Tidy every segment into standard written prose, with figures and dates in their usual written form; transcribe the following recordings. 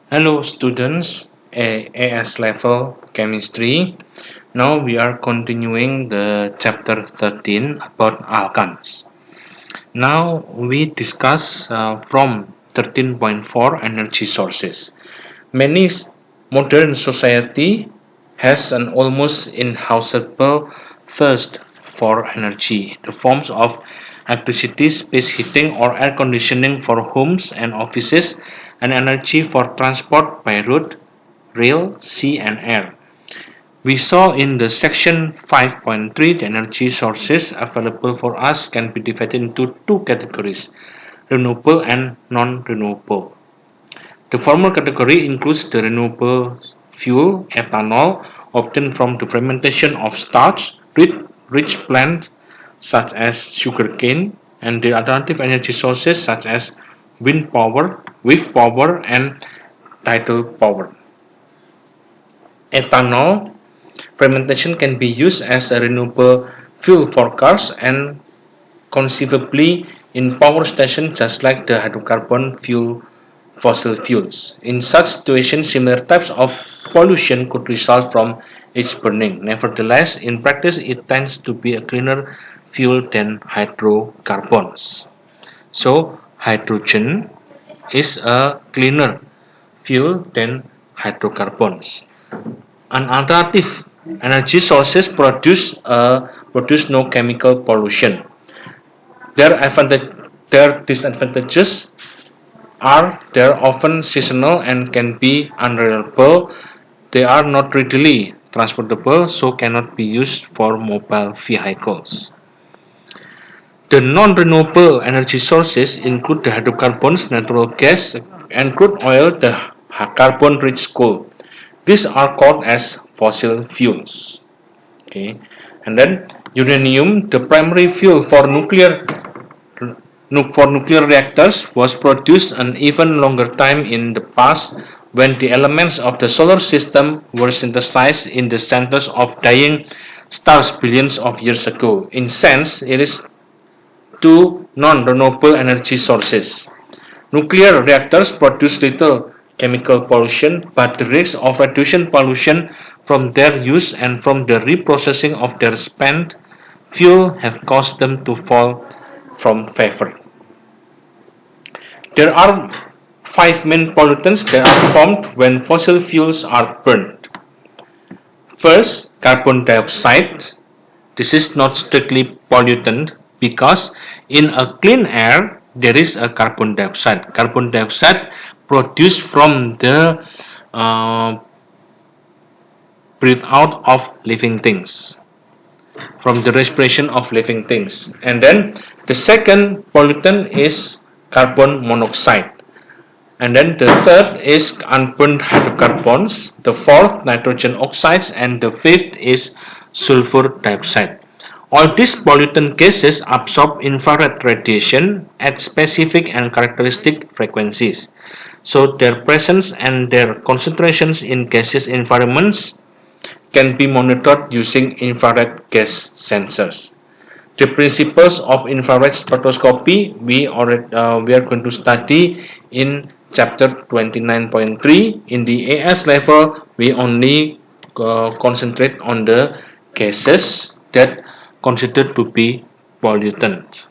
Hello students, AS level chemistry. Now we are continuing the chapter 13 about alkanes. Now we discuss from 13.4 energy sources. Many modern society has an almost inhousable thirst for energy in the forms of electricity, space heating or air conditioning for homes and offices, and energy for transport by road, rail, sea and air. We saw in the section 5.3 the energy sources available for us can be divided into two categories, renewable and non-renewable. The former category includes the renewable fuel ethanol obtained from the fermentation of starch, rich plants such as sugarcane, and the alternative energy sources such as wind power, wave power, and tidal power. Ethanol fermentation can be used as a renewable fuel for cars and conceivably in power stations just like the hydrocarbon fuel fossil fuels. In such situations, similar types of pollution could result from its burning. Nevertheless, in practice, it tends to be a cleaner fuel than hydrocarbons. So, hydrogen is a cleaner fuel than hydrocarbons. An alternative energy sources produce no chemical pollution. Their disadvantages are they're often seasonal and can be unreliable. They are not readily transportable, so cannot be used for mobile vehicles. The non-renewable energy sources include the hydrocarbons, natural gas, and crude oil, the carbon-rich coal. These are called as fossil fuels. Okay, and then uranium, the primary fuel for nuclear reactors, was produced an even longer time in the past when the elements of the solar system were synthesized in the centers of dying stars billions of years ago. In sense, it is two non-renewable energy sources. Nuclear reactors produce little chemical pollution, but the risk of radiation pollution from their use and from the reprocessing of their spent fuel have caused them to fall from favor. There are five main pollutants that are formed when fossil fuels are burned. First, carbon dioxide. This is not strictly pollutant because in a clean air there is a carbon dioxide. Carbon dioxide produced from the breathe out of living things, from the respiration of living things. And then the second pollutant is carbon monoxide. And then the third is unburned hydrocarbons, the fourth nitrogen oxides, and the fifth is sulfur dioxide. All these pollutant gases absorb infrared radiation at specific and characteristic frequencies. So their presence and their concentrations in gaseous environments can be monitored using infrared gas sensors. The principles of infrared spectroscopy we are going to study in chapter 29.3. In the AS level, we only concentrate on the gases that considered to be pollutant.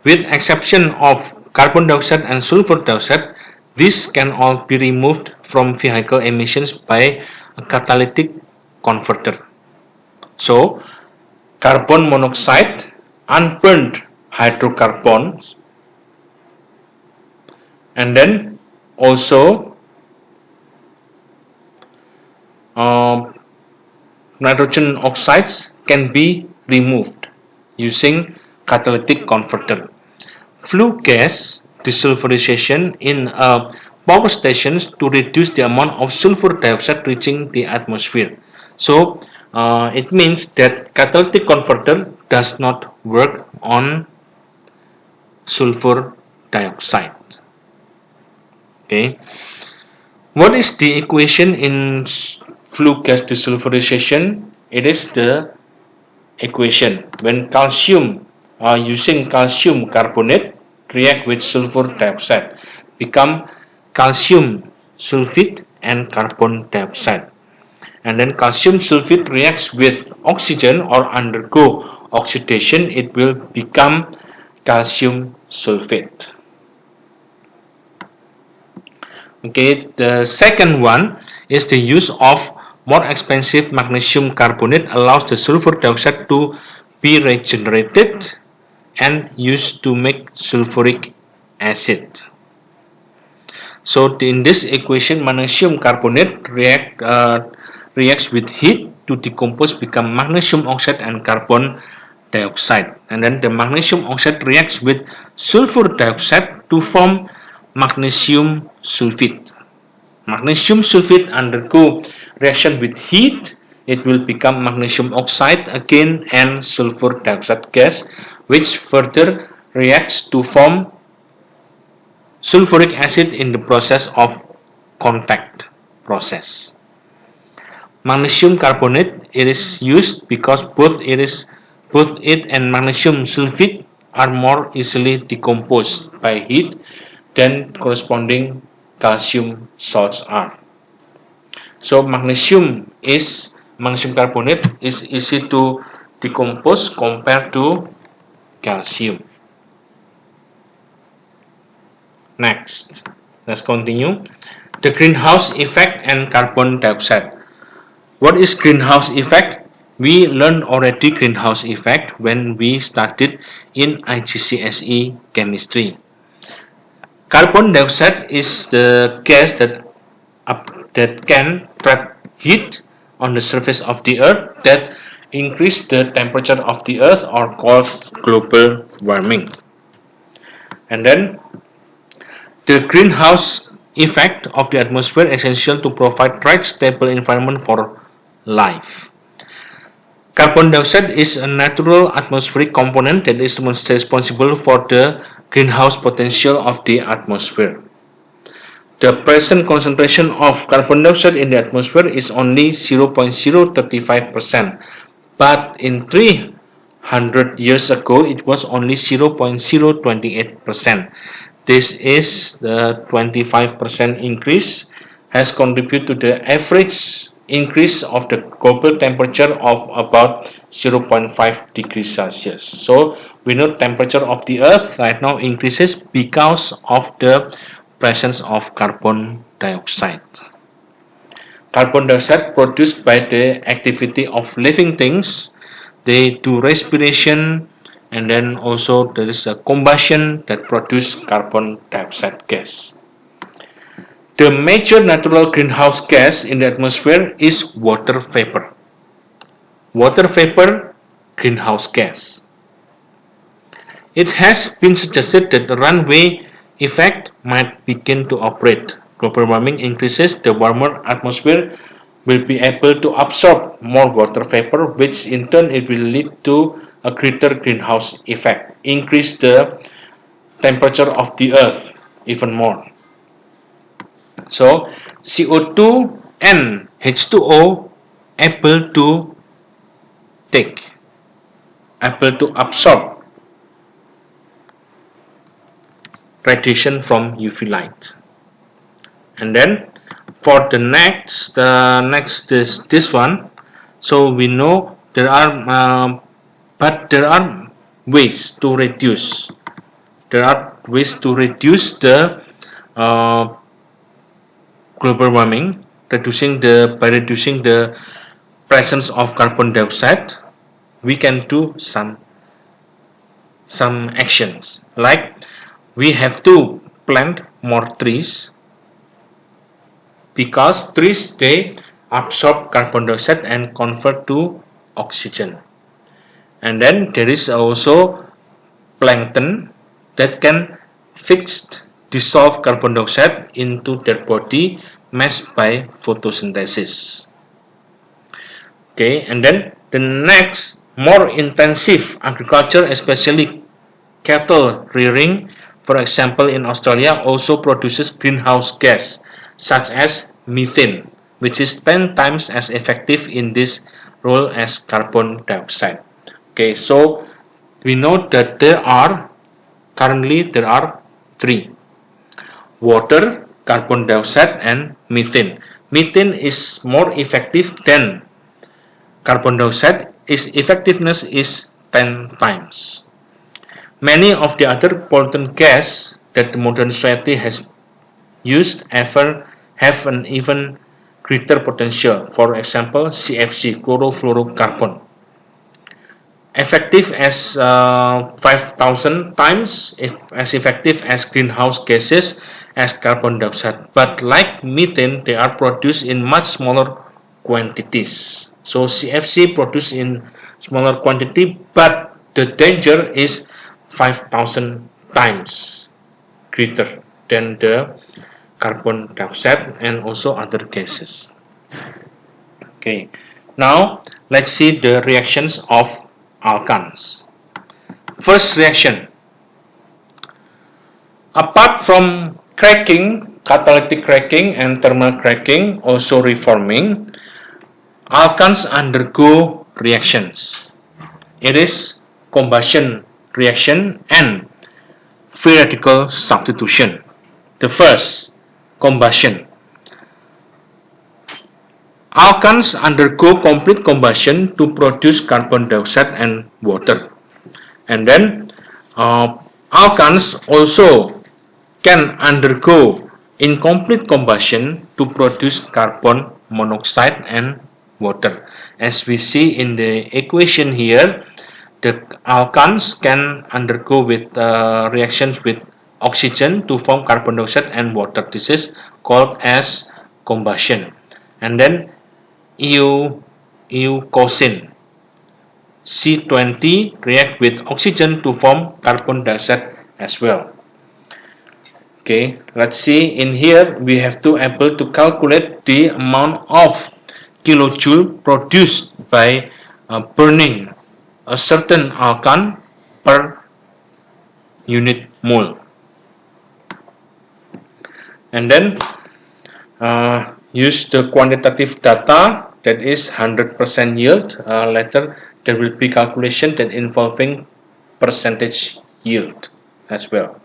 With exception of carbon dioxide and sulfur dioxide, these can all be removed from vehicle emissions by a catalytic converter. So, carbon monoxide, unburned hydrocarbons, and then also nitrogen oxides can be removed using catalytic converter. Flue gas desulfurization in power stations to reduce the amount of sulfur dioxide reaching the atmosphere. So it means that catalytic converter does not work on sulfur dioxide. Okay. What is the equation in flue gas desulfurization? It is the equation when calcium using calcium carbonate react with sulfur dioxide become calcium sulfate and carbon dioxide. And then calcium sulfate reacts with oxygen or undergo oxidation, it will become calcium sulfate. Okay, the second one is the use of more expensive magnesium carbonate allows the sulfur dioxide to be regenerated and used to make sulfuric acid. So in this equation, magnesium carbonate reacts with heat to decompose, become magnesium oxide and carbon dioxide. And then the magnesium oxide reacts with sulfur dioxide to form magnesium sulfate. Magnesium sulfate undergo reaction with heat, it will become magnesium oxide again and sulfur dioxide gas, which further reacts to form sulfuric acid in the process of contact process. Magnesium carbonate, it is used because both it and magnesium sulfate are more easily decomposed by heat than corresponding calcium salts are. So magnesium carbonate is easy to decompose compared to calcium. Next, let's continue. The greenhouse effect and carbon dioxide. What is greenhouse effect? We learned already greenhouse effect when we studied in IGCSE chemistry. Carbon dioxide is the gas that can trap heat on the surface of the earth that increase the temperature of the earth or called global warming. And then the greenhouse effect of the atmosphere is essential to provide right stable environment for life. Carbon dioxide is a natural atmospheric component that is responsible for the greenhouse potential of the atmosphere. The present concentration of carbon dioxide in the atmosphere is only 0.035%, but in 300 years ago it was only 0.028%. This is the 25% increase has contributed to the average increase of the global temperature of about 0.5 degrees Celsius. So we know temperature of the earth right now increases because of the presence of carbon dioxide. Carbon dioxide produced by the activity of living things. They do respiration, and then also there is a combustion that produces carbon dioxide gas. The major natural greenhouse gas in the atmosphere is water vapor. Water vapor, greenhouse gas. It has been suggested that the runaway effect might begin to operate. Global warming increases, the warmer atmosphere will be able to absorb more water vapor, which in turn it will lead to a greater greenhouse effect, increase the temperature of the earth even more. So CO2 and H2O able to absorb radiation from UV light. And then for the next is this one. So we know there are ways to reduce. There are ways to reduce the global warming, by reducing the presence of carbon dioxide. We can do some actions, like we have to plant more trees, because trees they absorb carbon dioxide and convert to oxygen. And then there is also plankton that can dissolve carbon dioxide into their body mass by photosynthesis. Okay, and then the next, more intensive agriculture, especially cattle rearing, for example in Australia, also produces greenhouse gas such as methane, which is 10 times as effective in this role as carbon dioxide. Okay, so we know that currently there are three: water, carbon dioxide and methane. Methane is more effective than carbon dioxide. Its effectiveness is 10 times. Many of the other pollutant gas that the modern society has used have an even greater potential. For example, CFC, chlorofluorocarbon, effective as 5,000 times as effective as greenhouse gases as carbon dioxide. But like methane, they are produced in much smaller quantities. So CFC produced in smaller quantity, but the danger is 5,000 times greater than the carbon dioxide and also other gases. Okay, now let's see the reactions of alkanes. First reaction. Apart from cracking, catalytic cracking and thermal cracking, also reforming, alkanes undergo reactions. It is combustion reaction and free radical substitution. The first, combustion. Alkanes undergo complete combustion to produce carbon dioxide and water. And then alkanes also can undergo incomplete combustion to produce carbon monoxide and water. As we see in the equation here, the alkanes can undergo with reactions with oxygen to form carbon dioxide and water. This is called as combustion. And then eucosin C20 react with oxygen to form carbon dioxide as well. Okay, let's see. In here we have to able to calculate the amount of kilojoule produced by burning a certain alkane per unit mole. And then use the quantitative data, that is 100% yield. Later there will be calculation that involving percentage yield as well.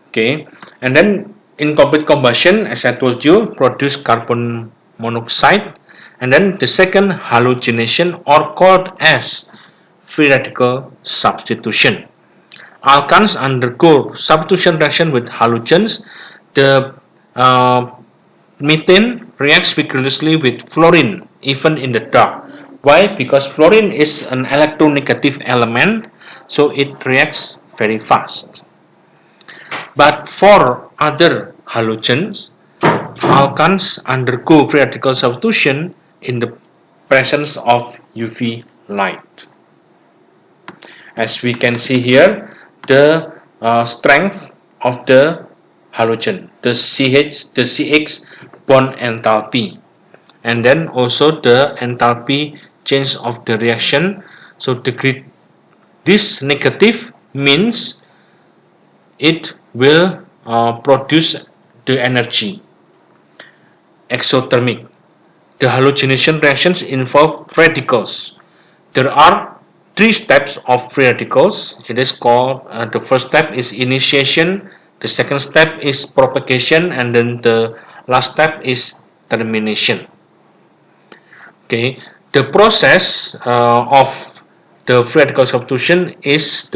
Okay, and then incomplete combustion, as I told you, produce carbon monoxide. And then the second, halogenation, or called as free radical substitution. Alkanes undergo substitution reaction with halogens. The methane reacts vigorously with fluorine even in the dark. Why? Because fluorine is an electronegative element, so it reacts very fast. But for other halogens, alkanes undergo free radical substitution in the presence of UV light. As we can see here, the strength of the halogen, the CH bond enthalpy, and then also the enthalpy change of the reaction. So this negative means it will produce the energy, exothermic. The halogenation reactions involve radicals. There are 3 steps of free radicals. It is called, the first step is initiation, the second step is propagation, and then the last step is termination. Okay, the process of the free radical substitution is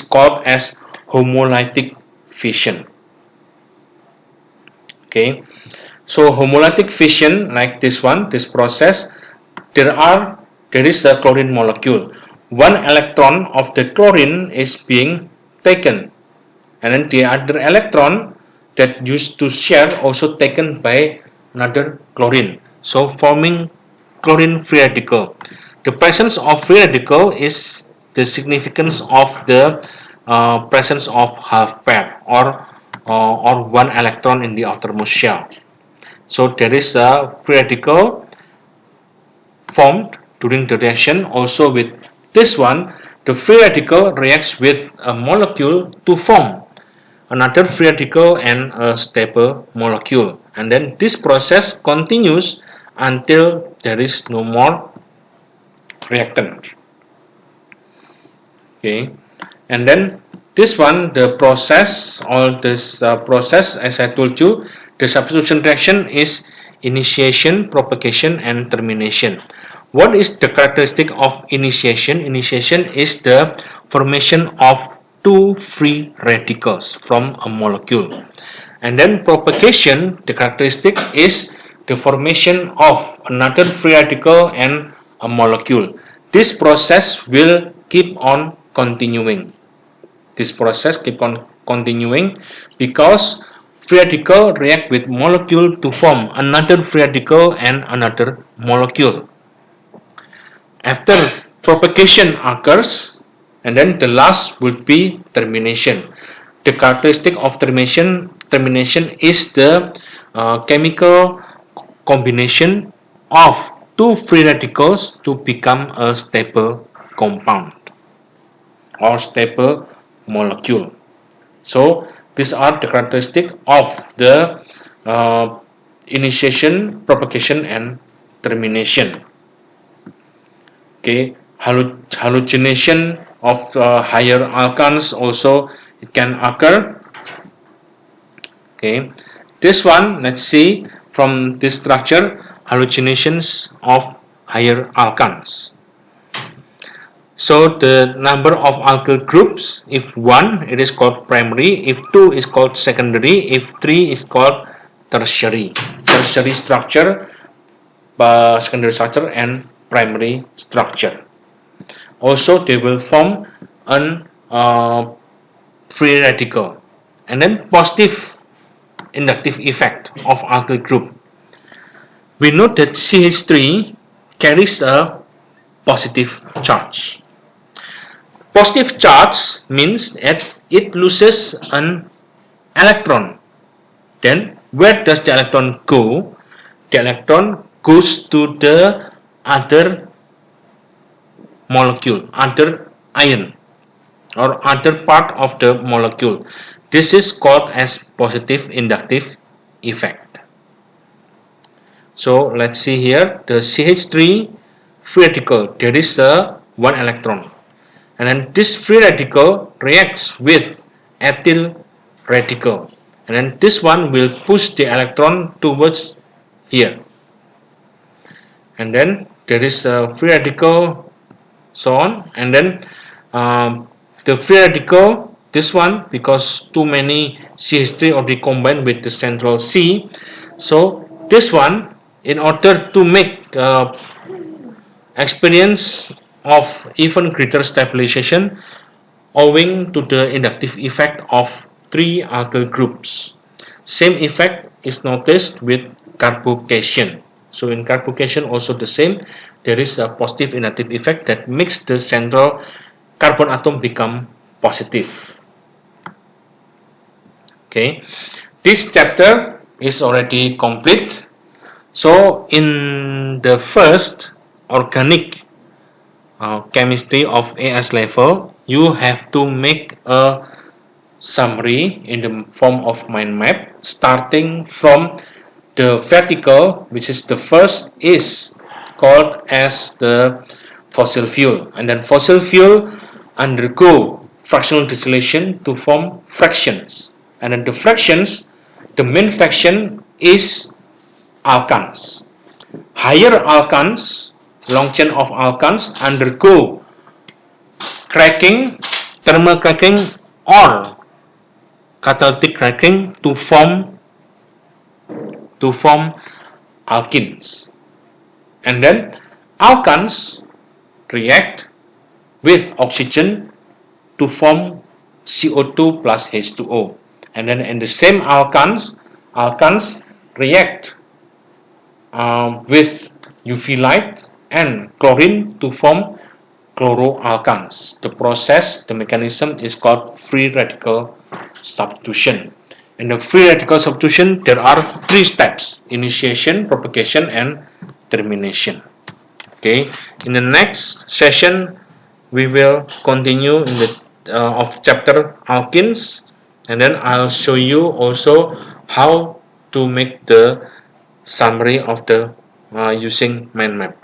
called as homolytic fission. Okay, so homolytic fission, like this one, this process, there is a chlorine molecule. One electron of the chlorine is being taken, and then the other electron that used to share also taken by another chlorine, so forming chlorine free radical. The presence of free radical is the significance of the presence of half pair or one electron in the outermost shell. So there is a free radical formed during the reaction. Also with this one, the free radical reacts with a molecule to form another free radical and a stable molecule, and then this process continues until there is no more reactant. Okay, and then This one, the process or this process, as I told you, the substitution reaction is initiation, propagation, and termination. What is the characteristic of initiation? Initiation is the formation of two free radicals from a molecule. And then propagation, the characteristic is the formation of another free radical and a molecule. This process will keep on continuing. This process keep on continuing because free radical react with molecule to form another free radical and another molecule. After propagation occurs, and then the last would be termination. The characteristic of termination is the chemical combination of two free radicals to become a stable compound or stable molecule. So these are the characteristics of the initiation, propagation, and termination. Okay, halogenation of higher alkanes also it can occur. Okay, this one, let's see from this structure, halogenations of higher alkanes. So the number of alkyl groups, if 1, it is called primary, if 2 is called secondary, if 3 is called tertiary. Tertiary structure, secondary structure, and primary structure. Also, they will form an free radical, and then positive inductive effect of alkyl group. We know that CH3 carries a positive charge. Positive charge means that it loses an electron. Then where does the electron go? The electron goes to the other molecule, other ion or other part of the molecule. This is called as positive inductive effect. So let's see here the CH3 free radical, there is a 1 electron, and then this free radical reacts with ethyl radical, and then this one will push the electron towards here, and then there is a free radical, so on, and then the free radical, this one, because too many CH3 already combined with the central C, so this one, in order to make experience of even greater stabilization owing to the inductive effect of 3 alkyl groups. Same effect is noticed with carbocation. So in carbocation also the same, there is a positive inductive effect that makes the central carbon atom become positive. Okay, this chapter is already complete. So in the first organic chemistry of AS level, you have to make a summary in the form of mind map, starting from the vertical, which is the first, is called as the fossil fuel, and then fossil fuel undergo fractional distillation to form fractions, and then the fractions, the main fraction is alkanes. Higher alkanes, long chain of alkanes, undergo cracking, thermal cracking, or catalytic cracking to form alkenes, and then alkanes react with oxygen to form CO2 plus H2O, and then in the same alkanes react with UV light and chlorine to form chloroalkanes. The process, the mechanism is called free radical substitution. In the free radical substitution, there are 3 steps: initiation, propagation, and termination. Okay, in the next session, we will continue in the of chapter alkenes, and then I'll show you also how to make the summary of the using mind map.